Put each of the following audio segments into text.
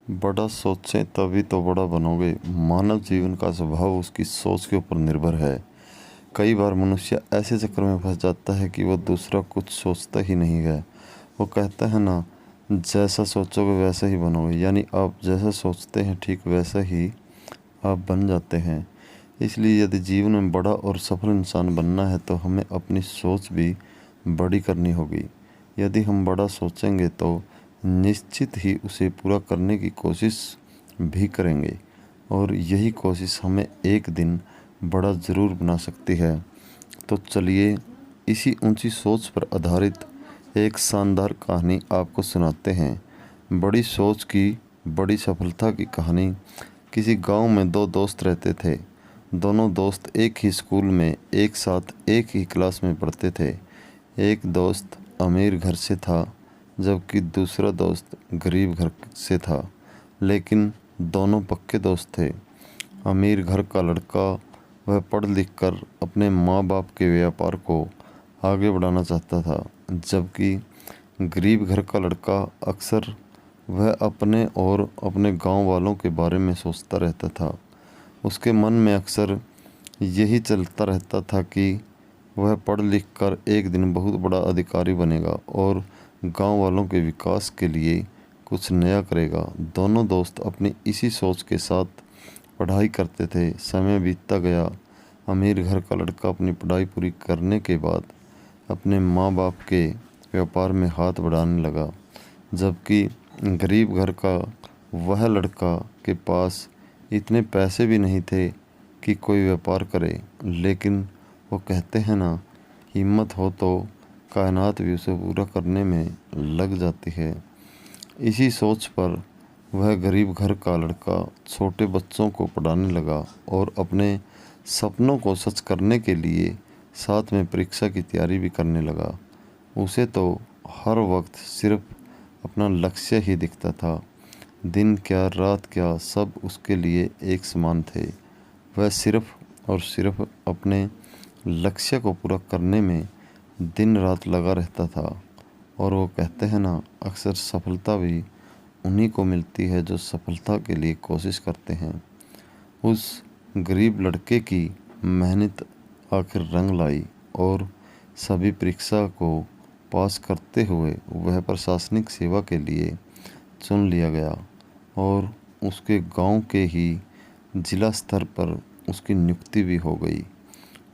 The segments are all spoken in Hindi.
बड़ा सोचें तभी तो बड़ा बनोगे। मानव जीवन का स्वभाव उसकी सोच के ऊपर निर्भर है। कई बार मनुष्य ऐसे चक्कर में फंस जाता है कि वह दूसरा कुछ सोचता ही नहीं है। वो कहता है ना, जैसा सोचोगे वैसा ही बनोगे। यानी आप जैसा सोचते हैं ठीक वैसा ही आप बन जाते हैं। इसलिए यदि जीवन में बड़ा और सफल इंसान बनना है तो हमें अपनी सोच भी बड़ी करनी होगी। यदि हम बड़ा सोचेंगे तो निश्चित ही उसे पूरा करने की कोशिश भी करेंगे और यही कोशिश हमें एक दिन बड़ा ज़रूर बना सकती है। तो चलिए इसी ऊंची सोच पर आधारित एक शानदार कहानी आपको सुनाते हैं। बड़ी सोच की बड़ी सफलता की कहानी। किसी गांव में दो दोस्त रहते थे। दोनों दोस्त एक ही स्कूल में एक साथ एक ही क्लास में पढ़ते थे। एक दोस्त अमीर घर से था जबकि दूसरा दोस्त गरीब घर से था, लेकिन दोनों पक्के दोस्त थे। अमीर घर का लड़का वह पढ़ लिख कर अपने माँ बाप के व्यापार को आगे बढ़ाना चाहता था, जबकि गरीब घर का लड़का अक्सर वह अपने और अपने गांव वालों के बारे में सोचता रहता था। उसके मन में अक्सर यही चलता रहता था कि वह पढ़ लिख कर एक दिन बहुत बड़ा अधिकारी बनेगा और गांव वालों के विकास के लिए कुछ नया करेगा। दोनों दोस्त अपनी इसी सोच के साथ पढ़ाई करते थे। समय बीतता गया। अमीर घर का लड़का अपनी पढ़ाई पूरी करने के बाद अपने माँ बाप के व्यापार में हाथ बढ़ाने लगा, जबकि गरीब घर का वह लड़का के पास इतने पैसे भी नहीं थे कि कोई व्यापार करे। लेकिन वो कहते हैं ना, हिम्मत हो तो कायनात भी उसे पूरा करने में लग जाती है। इसी सोच पर वह गरीब घर का लड़का छोटे बच्चों को पढ़ाने लगा और अपने सपनों को सच करने के लिए साथ में परीक्षा की तैयारी भी करने लगा। उसे तो हर वक्त सिर्फ अपना लक्ष्य ही दिखता था। दिन क्या रात क्या सब उसके लिए एक समान थे। वह सिर्फ और सिर्फ अपने लक्ष्य को पूरा करने में दिन रात लगा रहता था। और वो कहते हैं ना, अक्सर सफलता भी उन्हीं को मिलती है जो सफलता के लिए कोशिश करते हैं। उस गरीब लड़के की मेहनत आखिर रंग लाई और सभी परीक्षा को पास करते हुए वह प्रशासनिक सेवा के लिए चुन लिया गया और उसके गांव के ही जिला स्तर पर उसकी नियुक्ति भी हो गई।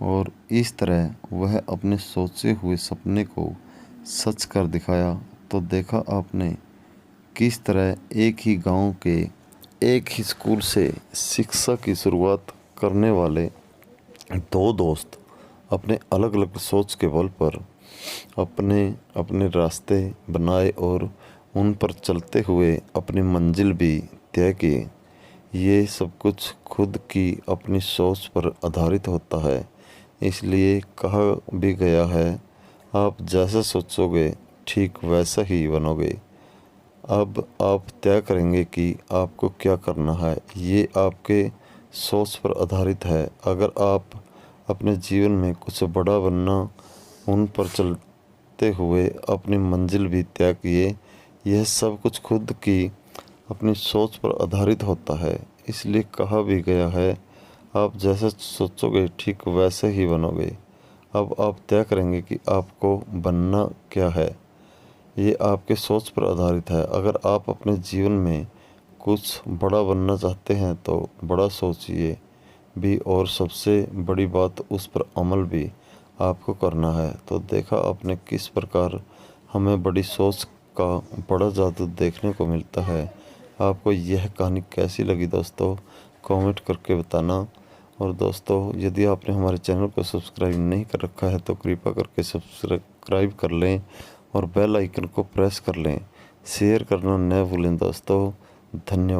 और इस तरह वह अपने सोचे हुए सपने को सच कर दिखाया। तो देखा आपने किस तरह एक ही गांव के एक ही स्कूल से शिक्षा की शुरुआत करने वाले दो दोस्त अपने अलग अलग सोच के बल पर अपने अपने रास्ते बनाए और उन पर चलते हुए अपनी मंजिल भी तय की। ये सब कुछ खुद की अपनी सोच पर आधारित होता है। इसलिए कहा भी गया है, आप जैसा सोचोगे ठीक वैसा ही बनोगे। अब आप तय करेंगे कि आपको क्या करना है। ये आपके सोच पर आधारित है। अगर आप अपने जीवन में कुछ बड़ा बनना उन पर चलते हुए अपनी मंजिल भी तय किए, यह सब कुछ खुद की अपनी सोच पर आधारित होता है। इसलिए कहा भी गया है, आप जैसा सोचोगे ठीक वैसे ही बनोगे। अब आप तय करेंगे कि आपको बनना क्या है। ये आपके सोच पर आधारित है। अगर आप अपने जीवन में कुछ बड़ा बनना चाहते हैं तो बड़ा सोचिए भी और सबसे बड़ी बात उस पर अमल भी आपको करना है। तो देखा आपने किस प्रकार हमें बड़ी सोच का बड़ा जादू देखने को मिलता है। आपको यह कहानी कैसी लगी दोस्तों, कमेंट करके बताना। और दोस्तों, यदि आपने हमारे चैनल को सब्सक्राइब नहीं कर रखा है तो कृपया करके सब्सक्राइब कर लें और बेल आइकन को प्रेस कर लें। शेयर करना न भूलें दोस्तों। धन्यवाद।